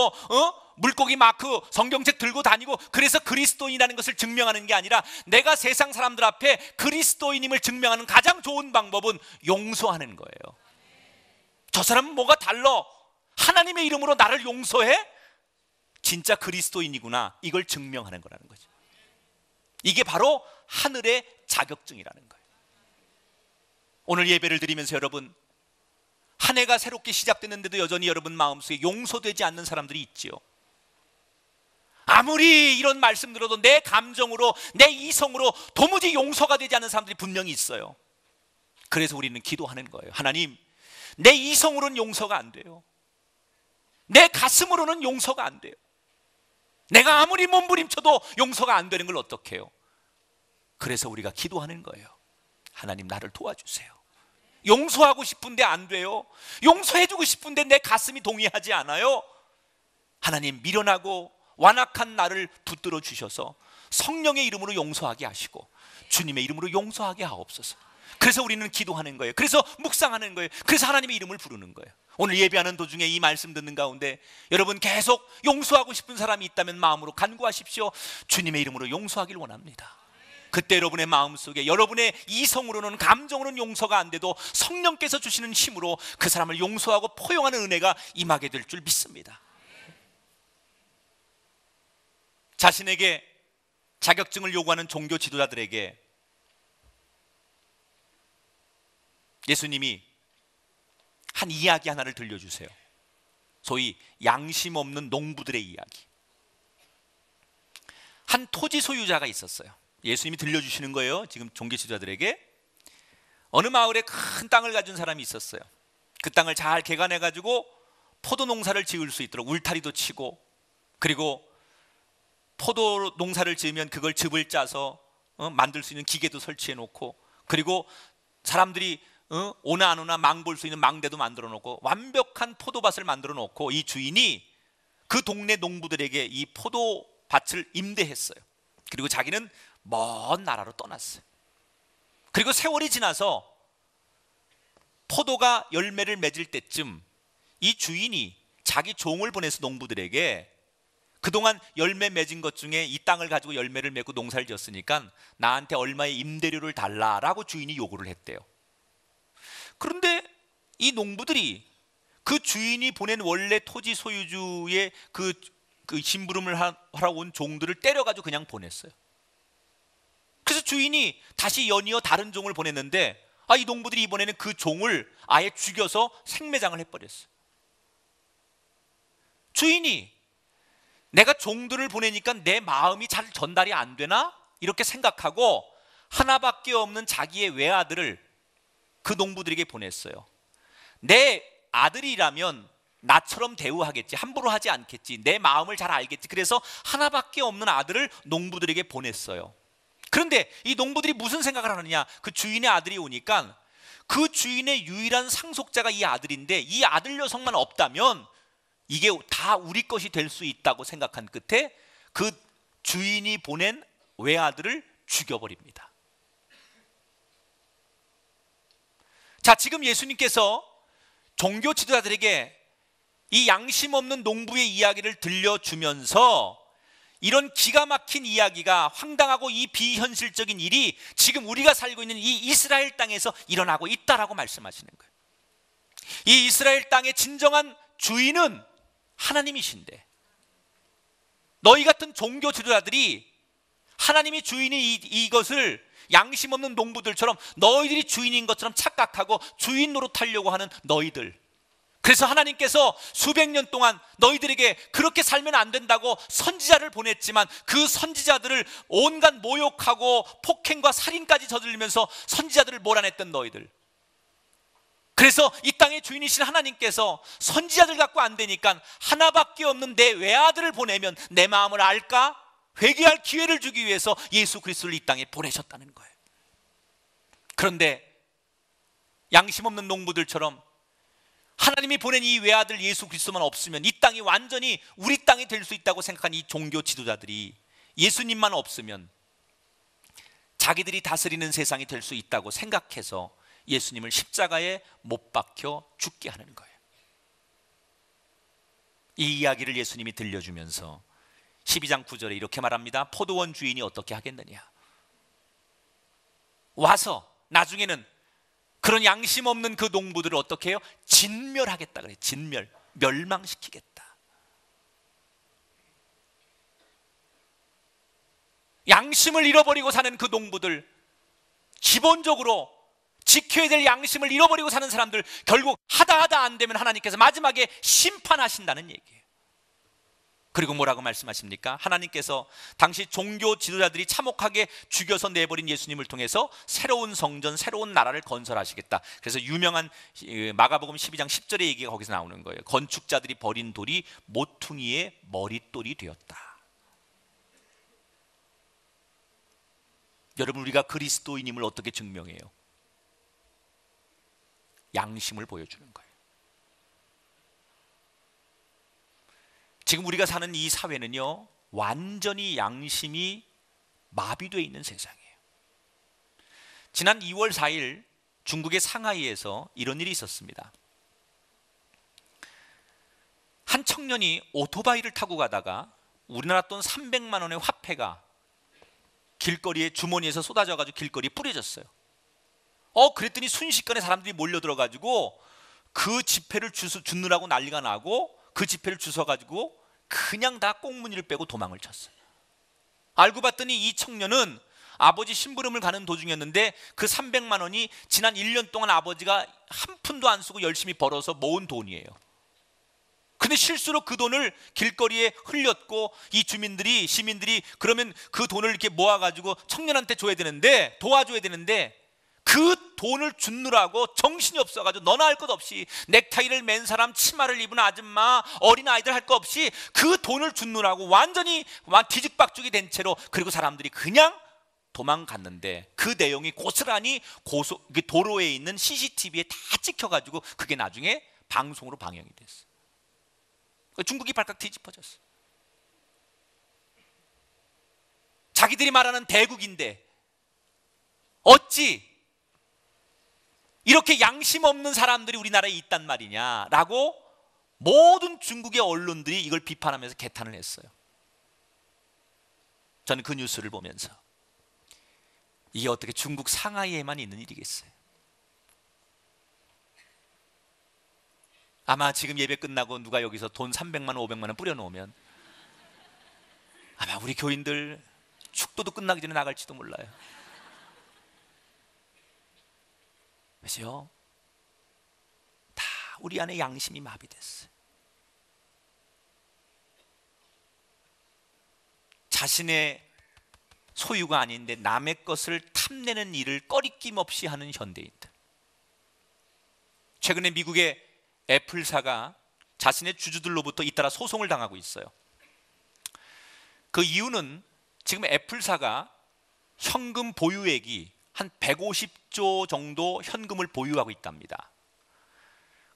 물고기 마크, 성경책 들고 다니고 그래서 그리스도인이라는 것을 증명하는 게 아니라 내가 세상 사람들 앞에 그리스도인임을 증명하는 가장 좋은 방법은 용서하는 거예요. 저 사람은 뭐가 달라? 하나님의 이름으로 나를 용서해? 진짜 그리스도인이구나. 이걸 증명하는 거라는 거죠. 이게 바로 하늘의 자격증이라는 거예요. 오늘 예배를 드리면서 여러분, 한 해가 새롭게 시작됐는데도 여전히 여러분 마음속에 용서되지 않는 사람들이 있지요. 아무리 이런 말씀 들어도 내 감정으로, 내 이성으로 도무지 용서가 되지 않는 사람들이 분명히 있어요. 그래서 우리는 기도하는 거예요. 하나님, 내 이성으로는 용서가 안 돼요. 내 가슴으로는 용서가 안 돼요. 내가 아무리 몸부림쳐도 용서가 안 되는 걸 어떻게 해요? 그래서 우리가 기도하는 거예요. 하나님, 나를 도와주세요. 용서하고 싶은데 안 돼요. 용서해주고 싶은데 내 가슴이 동의하지 않아요. 하나님, 미련하고 완악한 나를 붙들어 주셔서 성령의 이름으로 용서하게 하시고 주님의 이름으로 용서하게 하옵소서. 그래서 우리는 기도하는 거예요. 그래서 묵상하는 거예요. 그래서 하나님의 이름을 부르는 거예요. 오늘 예배하는 도중에 이 말씀 듣는 가운데 여러분 계속 용서하고 싶은 사람이 있다면 마음으로 간구하십시오. 주님의 이름으로 용서하길 원합니다. 그때 여러분의 마음속에 여러분의 이성으로는 감정으로는 용서가 안 돼도 성령께서 주시는 힘으로 그 사람을 용서하고 포용하는 은혜가 임하게 될 줄 믿습니다. 자신에게 자격증을 요구하는 종교 지도자들에게 예수님이 한 이야기 하나를 들려주세요. 소위 양심 없는 농부들의 이야기. 한 토지 소유자가 있었어요. 예수님이 들려주시는 거예요. 지금 종교 지도자들에게. 어느 마을에 큰 땅을 가진 사람이 있었어요. 그 땅을 잘 개간해가지고 포도 농사를 지을 수 있도록 울타리도 치고, 그리고 포도 농사를 지으면 그걸 즙을 짜서 만들 수 있는 기계도 설치해 놓고, 그리고 사람들이 오나 안 오나 망 볼 수 있는 망대도 만들어 놓고 완벽한 포도밭을 만들어 놓고, 이 주인이 그 동네 농부들에게 이 포도밭을 임대했어요. 그리고 자기는 먼 나라로 떠났어요. 그리고 세월이 지나서 포도가 열매를 맺을 때쯤 이 주인이 자기 종을 보내서 농부들에게 그동안 열매 맺은 것 중에 이 땅을 가지고 열매를 맺고 농사를 지었으니까 나한테 얼마의 임대료를 달라라고 주인이 요구를 했대요. 그런데 이 농부들이 그 주인이 보낸 원래 토지 소유주의 그 심부름을 하러 온 종들을 때려가지고 그냥 보냈어요. 그래서 주인이 다시 연이어 다른 종을 보냈는데 이 농부들이 이번에는 그 종을 아예 죽여서 생매장을 해버렸어요. 주인이 내가 종들을 보내니까 내 마음이 잘 전달이 안 되나? 이렇게 생각하고 하나밖에 없는 자기의 외아들을 그 농부들에게 보냈어요. 내 아들이라면 나처럼 대우하겠지, 함부로 하지 않겠지, 내 마음을 잘 알겠지. 그래서 하나밖에 없는 아들을 농부들에게 보냈어요. 그런데 이 농부들이 무슨 생각을 하느냐, 그 주인의 아들이 오니까 그 주인의 유일한 상속자가 이 아들인데 이 아들 녀석만 없다면 이게 다 우리 것이 될 수 있다고 생각한 끝에 그 주인이 보낸 외아들을 죽여버립니다. 자, 지금 예수님께서 종교 지도자들에게 이 양심 없는 농부의 이야기를 들려주면서 이런 기가 막힌 이야기가, 황당하고 이 비현실적인 일이 지금 우리가 살고 있는 이 이스라엘 땅에서 일어나고 있다라고 말씀하시는 거예요. 이 이스라엘 땅의 진정한 주인은 하나님이신데 너희 같은 종교 지도자들이 하나님이 주인이 이것을 양심 없는 농부들처럼 너희들이 주인인 것처럼 착각하고 주인 노릇하려고 하는 너희들, 그래서 하나님께서 수백 년 동안 너희들에게 그렇게 살면 안 된다고 선지자를 보냈지만 그 선지자들을 온갖 모욕하고 폭행과 살인까지 저지르면서 선지자들을 몰아냈던 너희들, 그래서 이 땅의 주인이신 하나님께서 선지자들 갖고 안 되니까 하나밖에 없는 내 외아들을 보내면 내 마음을 알까? 회개할 기회를 주기 위해서 예수 그리스도를 이 땅에 보내셨다는 거예요. 그런데 양심 없는 농부들처럼 하나님이 보낸 이 외아들 예수 그리스도만 없으면 이 땅이 완전히 우리 땅이 될 수 있다고 생각한 이 종교 지도자들이 예수님만 없으면 자기들이 다스리는 세상이 될 수 있다고 생각해서 예수님을 십자가에 못 박혀 죽게 하는 거예요. 이 이야기를 예수님이 들려주면서 12장 9절에 이렇게 말합니다. 포도원 주인이 어떻게 하겠느냐, 와서 나중에는 그런 양심 없는 그 농부들을 어떻게 해요? 진멸하겠다 그래요. 진멸, 멸망시키겠다. 양심을 잃어버리고 사는 그 농부들, 기본적으로 지켜야 될 양심을 잃어버리고 사는 사람들, 결국 하다 안 되면 하나님께서 마지막에 심판하신다는 얘기예요. 그리고 뭐라고 말씀하십니까? 하나님께서 당시 종교 지도자들이 참혹하게 죽여서 내버린 예수님을 통해서 새로운 성전, 새로운 나라를 건설하시겠다. 그래서 유명한 마가복음 12장 10절의 얘기가 거기서 나오는 거예요. 건축자들이 버린 돌이 모퉁이의 머릿돌이 되었다. 여러분, 우리가 그리스도인임을 어떻게 증명해요? 양심을 보여주는 거예요. 지금 우리가 사는 이 사회는요, 완전히 양심이 마비되어 있는 세상이에요. 지난 2월 4일 중국의 상하이에서 이런 일이 있었습니다. 한 청년이 오토바이를 타고 가다가 우리나라 돈 300만 원의 화폐가 길거리에 주머니에서 쏟아져가지고 길거리에 뿌려졌어요. 그랬더니 순식간에 사람들이 몰려들어가지고 그 지폐를 주느라고 난리가 나고 그 지폐를 주워가지고 그냥 다 꽁무니를 빼고 도망을 쳤어요. 알고 봤더니 이 청년은 아버지 심부름을 가는 도중이었는데 그 300만 원이 지난 1년 동안 아버지가 한 푼도 안 쓰고 열심히 벌어서 모은 돈이에요. 근데 실수로 그 돈을 길거리에 흘렸고 이 시민들이 그러면 그 돈을 이렇게 모아가지고 청년한테 줘야 되는데, 도와줘야 되는데 그 돈을 주느라고 정신이 없어가지고 너나 할 것 없이 넥타이를 맨 사람, 치마를 입은 아줌마, 어린아이들 할 것 없이 그 돈을 주느라고 완전히 뒤죽박죽이 된 채로, 그리고 사람들이 그냥 도망갔는데 그 내용이 고스란히 도로에 있는 CCTV에 다 찍혀가지고 그게 나중에 방송으로 방영이 됐어요. 중국이 발칵 뒤집어졌어요. 자기들이 말하는 대국인데 어찌 이렇게 양심 없는 사람들이 우리나라에 있단 말이냐라고 모든 중국의 언론들이 이걸 비판하면서 개탄을 했어요. 저는 그 뉴스를 보면서 이게 어떻게 중국 상하이에만 있는 일이겠어요? 아마 지금 예배 끝나고 누가 여기서 돈 300만 원, 500만 원 뿌려놓으면 아마 우리 교인들 축도도 끝나기 전에 나갈지도 몰라요. 그래서요, 다 우리 안에 양심이 마비됐어요. 자신의 소유가 아닌데 남의 것을 탐내는 일을 꺼리낌 없이 하는 현대인들. 최근에 미국의 애플사가 자신의 주주들로부터 잇따라 소송을 당하고 있어요. 그 이유는 지금 애플사가 현금 보유액이 한 150조 정도 현금을 보유하고 있답니다.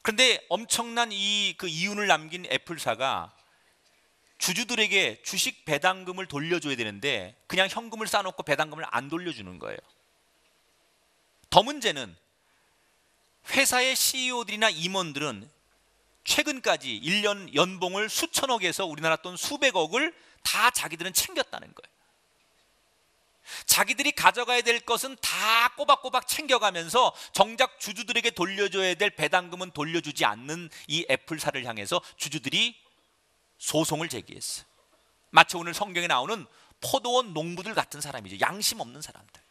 그런데 엄청난 그 이윤을 남긴 애플사가 주주들에게 주식 배당금을 돌려줘야 되는데 그냥 현금을 쌓아놓고 배당금을 안 돌려주는 거예요. 더 문제는 회사의 CEO들이나 임원들은 최근까지 1년 연봉을 수천억에서 우리나라 돈 수백억을 다 자기들은 챙겼다는 거예요. 자기들이 가져가야 될 것은 다 꼬박꼬박 챙겨가면서 정작 주주들에게 돌려줘야 될 배당금은 돌려주지 않는 이 애플사를 향해서 주주들이 소송을 제기했어요. 마치 오늘 성경에 나오는 포도원 농부들 같은 사람이죠. 양심 없는 사람들.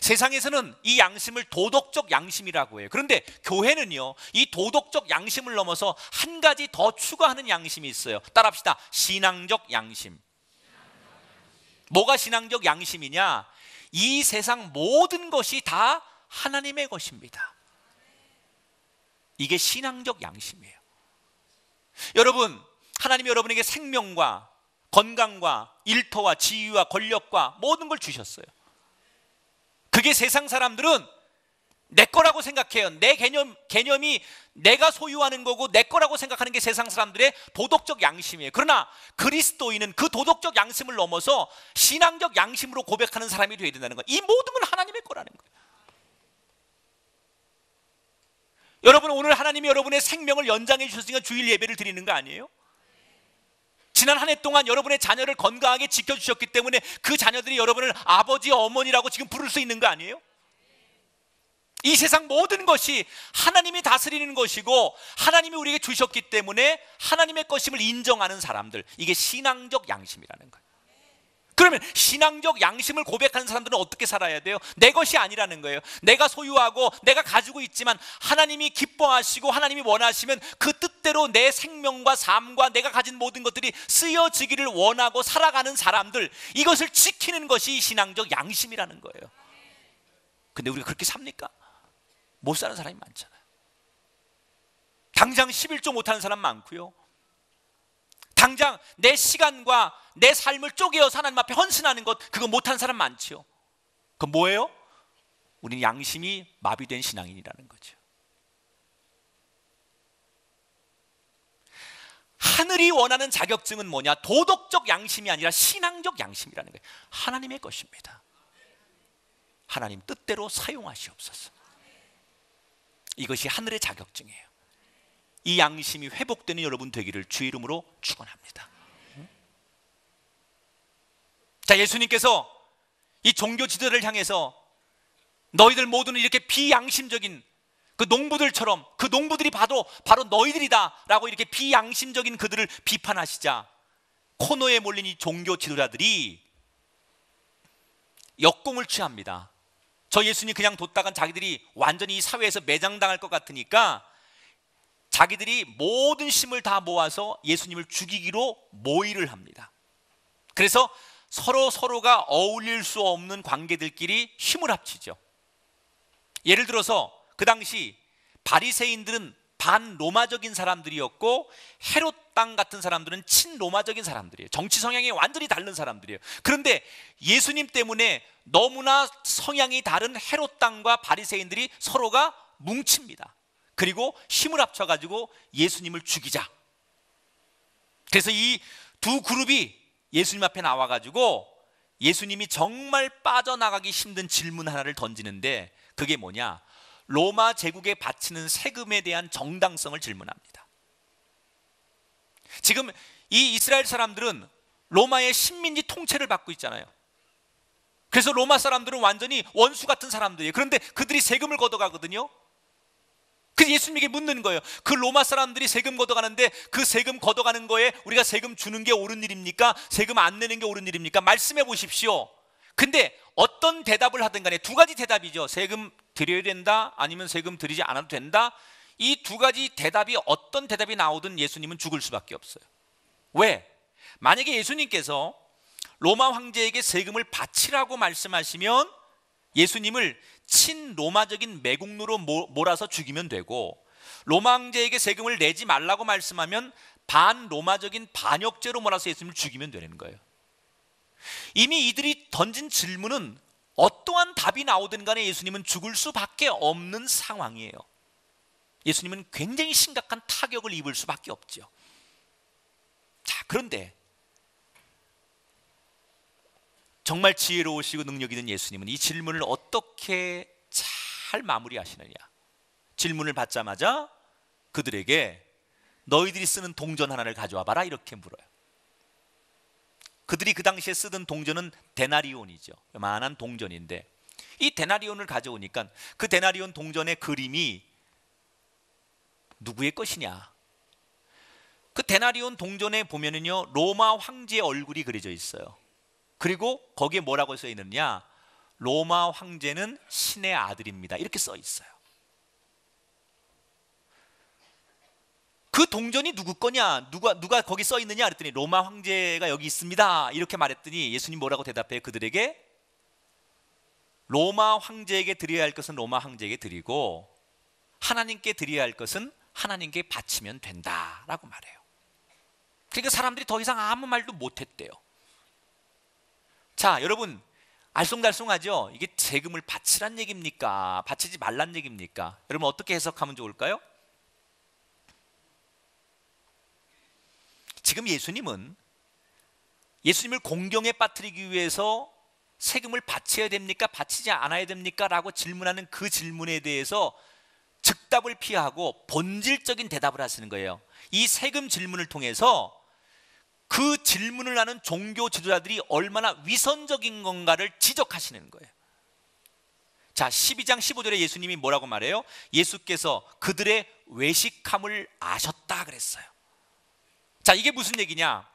세상에서는 이 양심을 도덕적 양심이라고 해요. 그런데 교회는요, 이 도덕적 양심을 넘어서 한 가지 더 추가하는 양심이 있어요. 따라합시다. 신앙적 양심. 뭐가 신앙적 양심이냐? 이 세상 모든 것이 다 하나님의 것입니다. 이게 신앙적 양심이에요. 여러분, 하나님이 여러분에게 생명과 건강과 일터와 지위와 권력과 모든 걸 주셨어요. 그게 세상 사람들은 내 거라고 생각해요. 내 개념이 내가 소유하는 거고 내 거라고 생각하는 게 세상 사람들의 도덕적 양심이에요. 그러나 그리스도인은 그 도덕적 양심을 넘어서 신앙적 양심으로 고백하는 사람이 되어야 된다는 거예요. 이 모든 건 하나님의 거라는 거예요. 여러분, 오늘 하나님이 여러분의 생명을 연장해 주셨으니까 주일 예배를 드리는 거 아니에요? 지난 한 해 동안 여러분의 자녀를 건강하게 지켜주셨기 때문에 그 자녀들이 여러분을 아버지, 어머니라고 지금 부를 수 있는 거 아니에요? 이 세상 모든 것이 하나님이 다스리는 것이고 하나님이 우리에게 주셨기 때문에 하나님의 것임을 인정하는 사람들, 이게 신앙적 양심이라는 거예요. 그러면 신앙적 양심을 고백하는 사람들은 어떻게 살아야 돼요? 내 것이 아니라는 거예요. 내가 소유하고 내가 가지고 있지만 하나님이 기뻐하시고 하나님이 원하시면 그 뜻대로 내 생명과 삶과 내가 가진 모든 것들이 쓰여지기를 원하고 살아가는 사람들, 이것을 지키는 것이 신앙적 양심이라는 거예요. 근데 우리가 그렇게 삽니까? 못 사는 사람이 많잖아요. 당장 11조 못하는 사람 많고요. 당장 내 시간과 내 삶을 쪼개어서 하나님 앞에 헌신하는 것, 그거 못한 사람 많지요. 그건 뭐예요? 우리는 양심이 마비된 신앙인이라는 거죠. 하늘이 원하는 자격증은 뭐냐? 도덕적 양심이 아니라 신앙적 양심이라는 거예요. 하나님의 것입니다. 하나님 뜻대로 사용하시옵소서. 이것이 하늘의 자격증이에요. 이 양심이 회복되는 여러분 되기를 주의 이름으로 축원합니다. 자, 예수님께서 이 종교 지도자를 향해서 너희들 모두는 이렇게 비양심적인 그 농부들처럼, 그 농부들이 바로 너희들이다 라고 이렇게 비양심적인 그들을 비판하시자 코너에 몰린 이 종교 지도자들이 역공을 취합니다. 저 예수님 그냥 뒀다간 자기들이 완전히 이 사회에서 매장당할 것 같으니까 자기들이 모든 힘을 다 모아서 예수님을 죽이기로 모의를 합니다. 그래서 서로가 어울릴 수 없는 관계들끼리 힘을 합치죠. 예를 들어서 그 당시 바리새인들은 반로마적인 사람들이었고 헤롯 땅 같은 사람들은 친로마적인 사람들이에요. 정치 성향이 완전히 다른 사람들이에요. 그런데 예수님 때문에 너무나 성향이 다른 헤롯 땅과 바리새인들이 서로가 뭉칩니다. 그리고 힘을 합쳐가지고 예수님을 죽이자. 그래서 이 두 그룹이 예수님 앞에 나와가지고 예수님이 정말 빠져나가기 힘든 질문 하나를 던지는데 그게 뭐냐? 로마 제국에 바치는 세금에 대한 정당성을 질문합니다. 지금 이 이스라엘 사람들은 로마의 식민지 통치를 받고 있잖아요. 그래서 로마 사람들은 완전히 원수 같은 사람들이에요. 그런데 그들이 세금을 걷어가거든요. 그래서 예수님에게 묻는 거예요. 그 로마 사람들이 세금 걷어가는데 그 세금 걷어가는 거에 우리가 세금 주는 게 옳은 일입니까? 세금 안 내는 게 옳은 일입니까? 말씀해 보십시오. 근데 어떤 대답을 하든 간에 두 가지 대답이죠. 세금 드려야 된다, 아니면 세금 드리지 않아도 된다. 이 두 가지 대답이 어떤 대답이 나오든 예수님은 죽을 수밖에 없어요. 왜? 만약에 예수님께서 로마 황제에게 세금을 바치라고 말씀하시면 예수님을 친로마적인 매국노로 몰아서 죽이면 되고, 로마 황제에게 세금을 내지 말라고 말씀하면 반로마적인 반역죄로 몰아서 예수님을 죽이면 되는 거예요. 이미 이들이 던진 질문은 어떠한 답이 나오든 간에 예수님은 죽을 수밖에 없는 상황이에요. 예수님은 굉장히 심각한 타격을 입을 수밖에 없죠. 자, 그런데 정말 지혜로우시고 능력 있는 예수님은 이 질문을 어떻게 잘 마무리하시느냐. 질문을 받자마자 그들에게 너희들이 쓰는 동전 하나를 가져와 봐라 이렇게 물어요. 그들이 그 당시에 쓰던 동전은 데나리온이죠. 요만한 동전인데 이 데나리온을 가져오니까 그 데나리온 동전의 그림이 누구의 것이냐. 그 데나리온 동전에 보면은요 로마 황제의 얼굴이 그려져 있어요. 그리고 거기에 뭐라고 써 있느냐? 로마 황제는 신의 아들입니다. 이렇게 써 있어요. 그 동전이 누구 거냐? 누가 거기 써 있느냐? 그랬더니 로마 황제가 여기 있습니다. 이렇게 말했더니 예수님 뭐라고 대답해요? 그들에게 로마 황제에게 드려야 할 것은 로마 황제에게 드리고 하나님께 드려야 할 것은 하나님께 바치면 된다라고 말해요. 그러니까 사람들이 더 이상 아무 말도 못했대요. 자, 여러분 알쏭달쏭하죠? 이게 세금을 바치란 얘기입니까? 바치지 말란 얘기입니까? 여러분 어떻게 해석하면 좋을까요? 지금 예수님을 공경에 빠뜨리기 위해서 세금을 바쳐야 됩니까? 바치지 않아야 됩니까? 라고 질문하는 그 질문에 대해서 즉답을 피하고 본질적인 대답을 하시는 거예요. 이 세금 질문을 통해서 그 질문을 하는 종교 지도자들이 얼마나 위선적인 건가를 지적하시는 거예요. 자, 12장 15절에 예수님이 뭐라고 말해요? 예수께서 그들의 외식함을 아셨다 그랬어요. 자, 이게 무슨 얘기냐?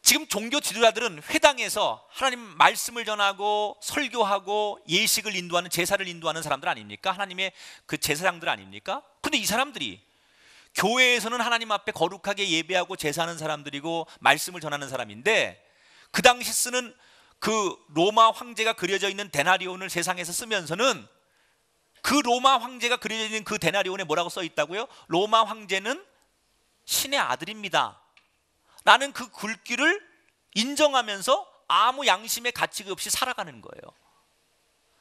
지금 종교 지도자들은 회당에서 하나님 말씀을 전하고 설교하고 예식을 인도하는, 제사를 인도하는 사람들 아닙니까? 하나님의 그 제사장들 아닙니까? 근데 이 사람들이 교회에서는 하나님 앞에 거룩하게 예배하고 제사하는 사람들이고 말씀을 전하는 사람인데, 그 당시 쓰는 그 로마 황제가 그려져 있는 데나리온을 세상에서 쓰면서는 그 로마 황제가 그려져 있는 그 데나리온에 뭐라고 써 있다고요? 로마 황제는 신의 아들입니다 라는 그 글귀를 인정하면서 아무 양심의 가치가 없이 살아가는 거예요.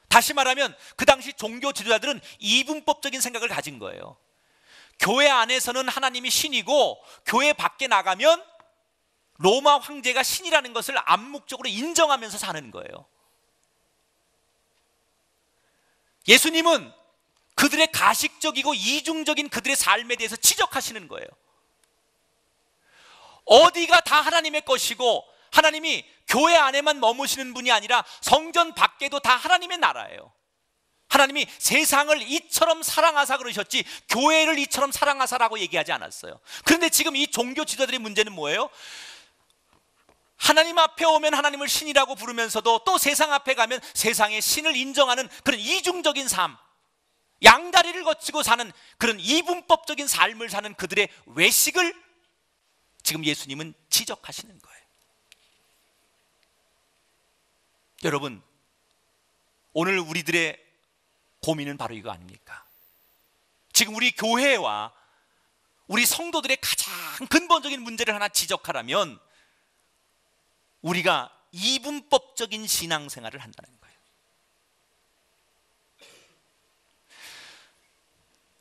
다시 말하면 그 당시 종교 지도자들은 이분법적인 생각을 가진 거예요. 교회 안에서는 하나님이 신이고 교회 밖에 나가면 로마 황제가 신이라는 것을 암묵적으로 인정하면서 사는 거예요. 예수님은 그들의 가식적이고 이중적인 그들의 삶에 대해서 지적하시는 거예요. 어디가 다 하나님의 것이고 하나님이 교회 안에만 머무시는 분이 아니라 성전 밖에도 다 하나님의 나라예요. 하나님이 세상을 이처럼 사랑하사 그러셨지 교회를 이처럼 사랑하사라고 얘기하지 않았어요. 그런데 지금 이 종교 지도자들의 문제는 뭐예요? 하나님 앞에 오면 하나님을 신이라고 부르면서도 또 세상 앞에 가면 세상의 신을 인정하는 그런 이중적인 삶, 양다리를 거치고 사는 그런 이분법적인 삶을 사는 그들의 외식을 지금 예수님은 지적하시는 거예요. 여러분, 오늘 우리들의 고민은 바로 이거 아닙니까? 지금 우리 교회와 우리 성도들의 가장 근본적인 문제를 하나 지적하라면 우리가 이분법적인 신앙생활을 한다는 거예요.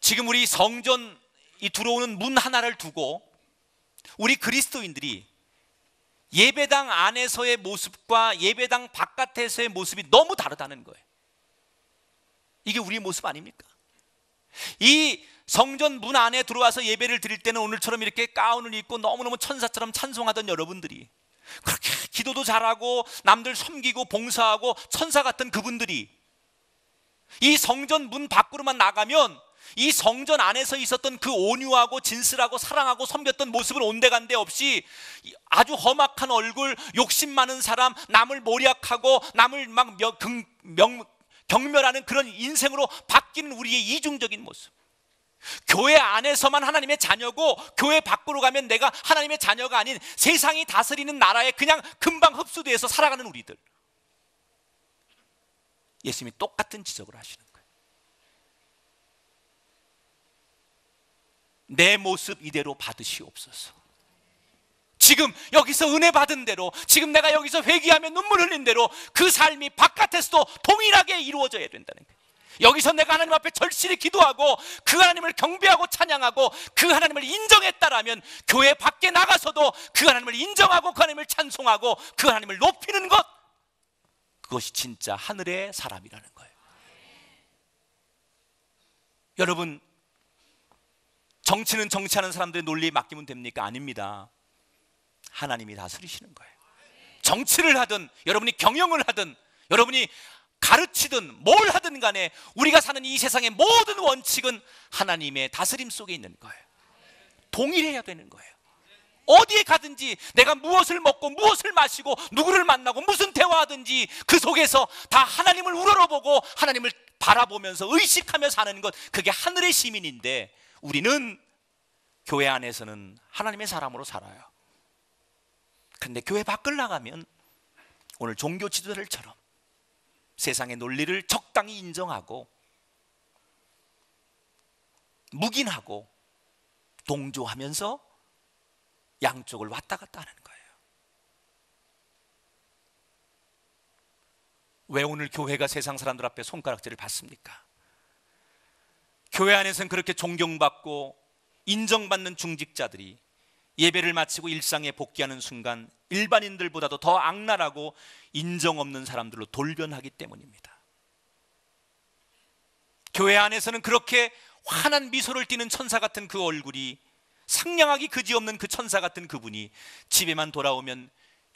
지금 우리 성전 이 들어오는 문 하나를 두고 우리 그리스도인들이 예배당 안에서의 모습과 예배당 바깥에서의 모습이 너무 다르다는 거예요. 이게 우리의 모습 아닙니까? 이 성전 문 안에 들어와서 예배를 드릴 때는 오늘처럼 이렇게 가운을 입고 너무너무 천사처럼 찬송하던 여러분들이, 그렇게 기도도 잘하고 남들 섬기고 봉사하고 천사 같은 그분들이 이 성전 문 밖으로만 나가면 이 성전 안에서 있었던 그 온유하고 진실하고 사랑하고 섬겼던 모습은 온데간데 없이 아주 험악한 얼굴, 욕심 많은 사람, 남을 모략하고 남을 막 경멸하는 그런 인생으로 바뀌는 우리의 이중적인 모습. 교회 안에서만 하나님의 자녀고 교회 밖으로 가면 내가 하나님의 자녀가 아닌 세상이 다스리는 나라에 그냥 금방 흡수돼서 살아가는 우리들. 예수님이 똑같은 지적을 하시는 거예요. 내 모습 이대로 받으시옵소서. 지금 여기서 은혜 받은 대로, 지금 내가 여기서 회개하며 눈물 흘린 대로 그 삶이 바깥에서도 동일하게 이루어져야 된다는 거예요. 여기서 내가 하나님 앞에 절실히 기도하고 그 하나님을 경배하고 찬양하고 그 하나님을 인정했다라면 교회 밖에 나가서도 그 하나님을 인정하고 그 하나님을 찬송하고 그 하나님을 높이는 것, 그것이 진짜 하늘의 사람이라는 거예요. 여러분, 정치는 정치하는 사람들의 논리에 맡기면 됩니까? 아닙니다. 하나님이 다스리시는 거예요. 정치를 하든 여러분이 경영을 하든 여러분이 가르치든 뭘 하든 간에 우리가 사는 이 세상의 모든 원칙은 하나님의 다스림 속에 있는 거예요. 동일해야 되는 거예요. 어디에 가든지 내가 무엇을 먹고 무엇을 마시고 누구를 만나고 무슨 대화하든지 그 속에서 다 하나님을 우러러보고 하나님을 바라보면서 의식하며 사는 것, 그게 하늘의 시민인데 우리는 교회 안에서는 하나님의 사람으로 살아요. 그런데 교회 밖을 나가면 오늘 종교 지도자들처럼 세상의 논리를 적당히 인정하고 묵인하고 동조하면서 양쪽을 왔다 갔다 하는 거예요. 왜 오늘 교회가 세상 사람들 앞에 손가락질을 받습니까? 교회 안에서는 그렇게 존경받고 인정받는 중직자들이 예배를 마치고 일상에 복귀하는 순간 일반인들보다도 더 악랄하고 인정 없는 사람들로 돌변하기 때문입니다. 교회 안에서는 그렇게 환한 미소를 띠는 천사 같은 그 얼굴이, 상냥하기 그지없는 그 천사 같은 그분이 집에만 돌아오면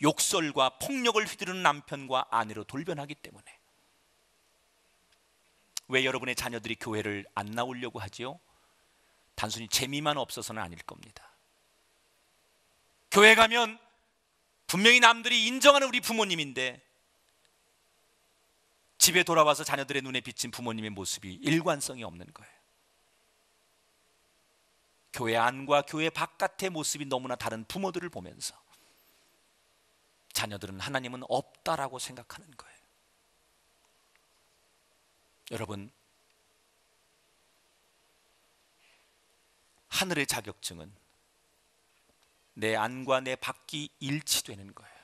욕설과 폭력을 휘두르는 남편과 아내로 돌변하기 때문에. 왜 여러분의 자녀들이 교회를 안 나오려고 하지요? 단순히 재미만 없어서는 아닐 겁니다. 교회 가면 분명히 남들이 인정하는 우리 부모님인데 집에 돌아와서 자녀들의 눈에 비친 부모님의 모습이 일관성이 없는 거예요. 교회 안과 교회 바깥의 모습이 너무나 다른 부모들을 보면서 자녀들은 하나님은 없다라고 생각하는 거예요. 여러분, 하늘의 자격증은 내 안과 내 밖이 일치되는 거예요.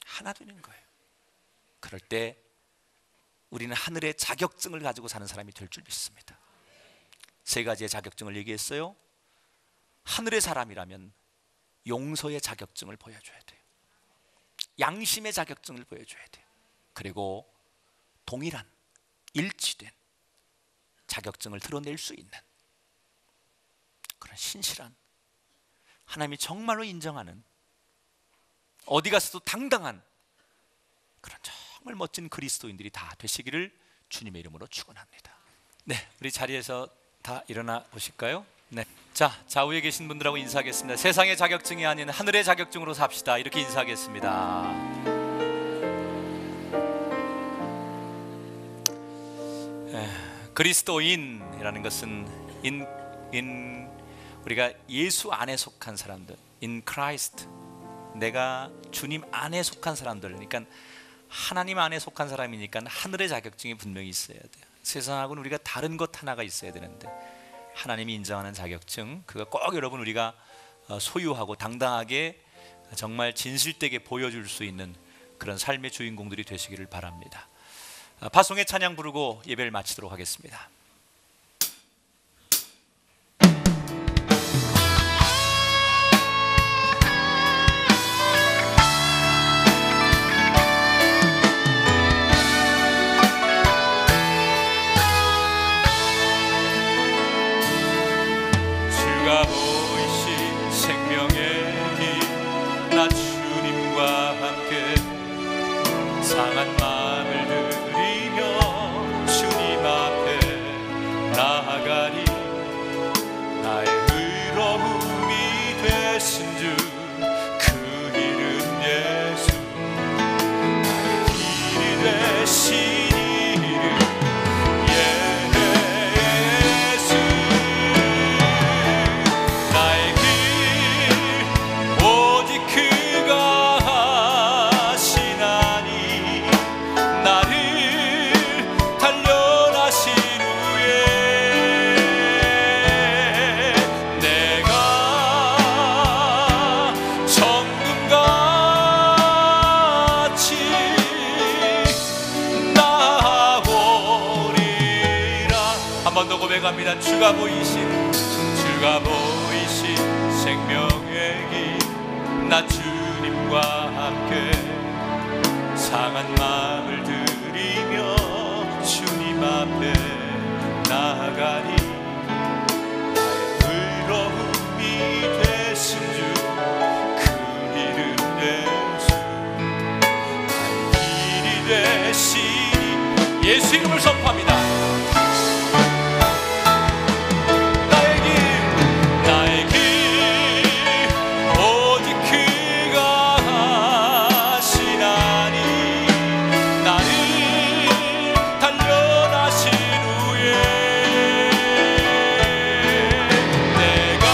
하나 되는 거예요. 그럴 때 우리는 하늘의 자격증을 가지고 사는 사람이 될 줄 믿습니다. 세 가지의 자격증을 얘기했어요. 하늘의 사람이라면 용서의 자격증을 보여줘야 돼요. 양심의 자격증을 보여줘야 돼요. 그리고 동일한 일치된 자격증을 드러낼 수 있는 그런 신실한, 하나님이 정말로 인정하는, 어디 가서도 당당한 그런 정말 멋진 그리스도인들이 다 되시기를 주님의 이름으로 축원합니다. 네, 우리 자리에서 다 일어나 보실까요? 네, 자, 좌우에 계신 분들하고 인사하겠습니다. 세상의 자격증이 아닌 하늘의 자격증으로 삽시다. 이렇게 인사하겠습니다. 그리스도인이라는 것은 우리가 예수 안에 속한 사람들, in Christ, 내가 주님 안에 속한 사람들, 그러니까 하나님 안에 속한 사람이니까 하늘의 자격증이 분명히 있어야 돼요. 세상하고는 우리가 다른 것 하나가 있어야 되는데 하나님이 인정하는 자격증, 그거 꼭 여러분 우리가 소유하고 당당하게 정말 진실되게 보여줄 수 있는 그런 삶의 주인공들이 되시기를 바랍니다. 파송의 찬양 부르고 예배를 마치도록 하겠습니다. 주가 보이신 생명의 길, 나 주님과 함께 상한 마음을 드리며 주님 앞에 나아가리. 나의 의로움이 되신 주, 그 이름 예수. 나의 길이 되신 이름 예수. 나의 길 오직 그가 하시나니, 나를 단련하신 후에 내가 정금같이 나오리라. 한 번 더 고백합니다. 주가 보이신 생명의 길, 나 주님과 함께 상한 마음을 드리며 주님 앞에 나아가니. 나의 의로움이 되신 주, 그 이름 예수. 나의 길이 되시니, 예수 이름을 선포합니다. 나의 길 오직 그가 하시나니, 나를 단련하신 후에 내가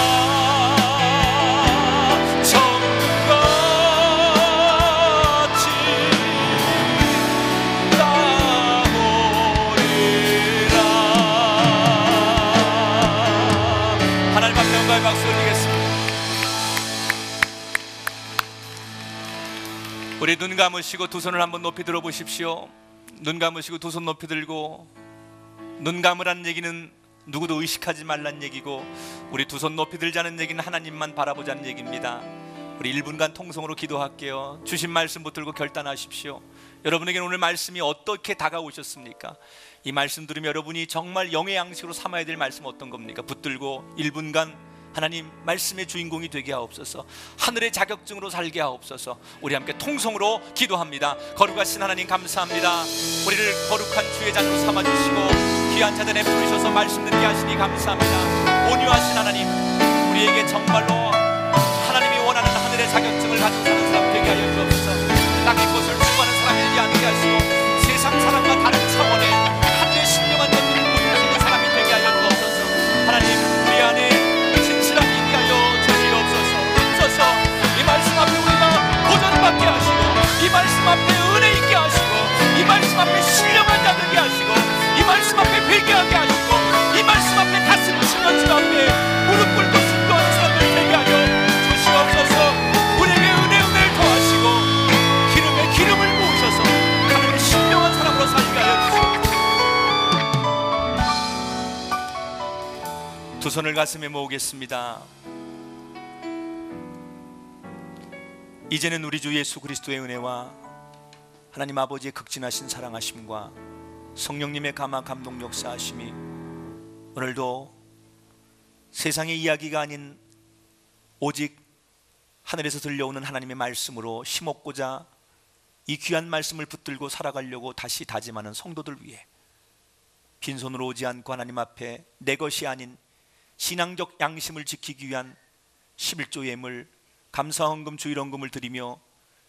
정금같이 나오리라. 하나님 앞에 영광의 박수 올리겠습니다. 우리 눈 감으시고 두 손을 한번 높이 들어 보십시오. 눈 감으시고 두 손 높이 들고, 눈 감으라는 얘기는 누구도 의식하지 말란 얘기고, 우리 두 손 높이 들자는 얘기는 하나님만 바라보자는 얘기입니다. 우리 1분간 통성으로 기도할게요. 주신 말씀 붙들고 결단하십시오. 여러분에게는 오늘 말씀이 어떻게 다가오셨습니까? 이 말씀 들으면 여러분이 정말 영의 양식으로 삼아야 될 말씀 어떤 겁니까? 붙들고 1분간 하나님 말씀의 주인공이 되게 하옵소서. 하늘의 자격증으로 살게 하옵소서. 우리 함께 통성으로 기도합니다. 거룩하신 하나님 감사합니다. 우리를 거룩한 주의 잔으로 삼아주시고 귀한 자들에 부르셔서 말씀 듣게 하시니 감사합니다. 온유하신 하나님, 우리에게 정말로 하나님이 원하는 하늘의 자격증을 가지고 사는 사람 되게 하여 주옵소서. 땅의 것을 추구하는 사람이 되게 하시고 세상 사람과 다른 차원의 하늘의 신령한 것들을 보여주시는 사람이 되게 하여 주옵소서. 하나님, 우리 안에 진실함이 있게 하여 주시옵소서. 이 말씀 앞에 우리가 도전을 받게 하시고, 이 말씀 앞에 은혜 있게 하시고, 이 말씀 앞에 신령한 자 되게 하시고, 이 말씀 앞에 회개하게 하시고, 이 말씀 앞에 가슴 치며 주 앞에 무릎 꿇고 순종하는 사람들 되게 하여 주시옵소서. 우리에게 은혜를 손을 가슴에 모으겠습니다. 이제는 우리 주 예수 그리스도의 은혜와 하나님 아버지의 극진하신 사랑하심과 성령님의 감화 감동 역사하심이 오늘도 세상의 이야기가 아닌 오직 하늘에서 들려오는 하나님의 말씀으로 힘없고자 이 귀한 말씀을 붙들고 살아가려고 다시 다짐하는 성도들 위해 빈손으로 오지 않고 하나님 앞에 내 것이 아닌 신앙적 양심을 지키기 위한 11조 예물, 감사헌금, 주일헌금을 드리며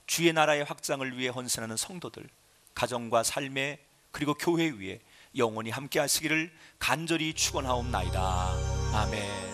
주의 나라의 확장을 위해 헌신하는 성도들, 가정과 삶에 그리고 교회 위에 영원히 함께 하시기를 간절히 축원하옵나이다. 아멘.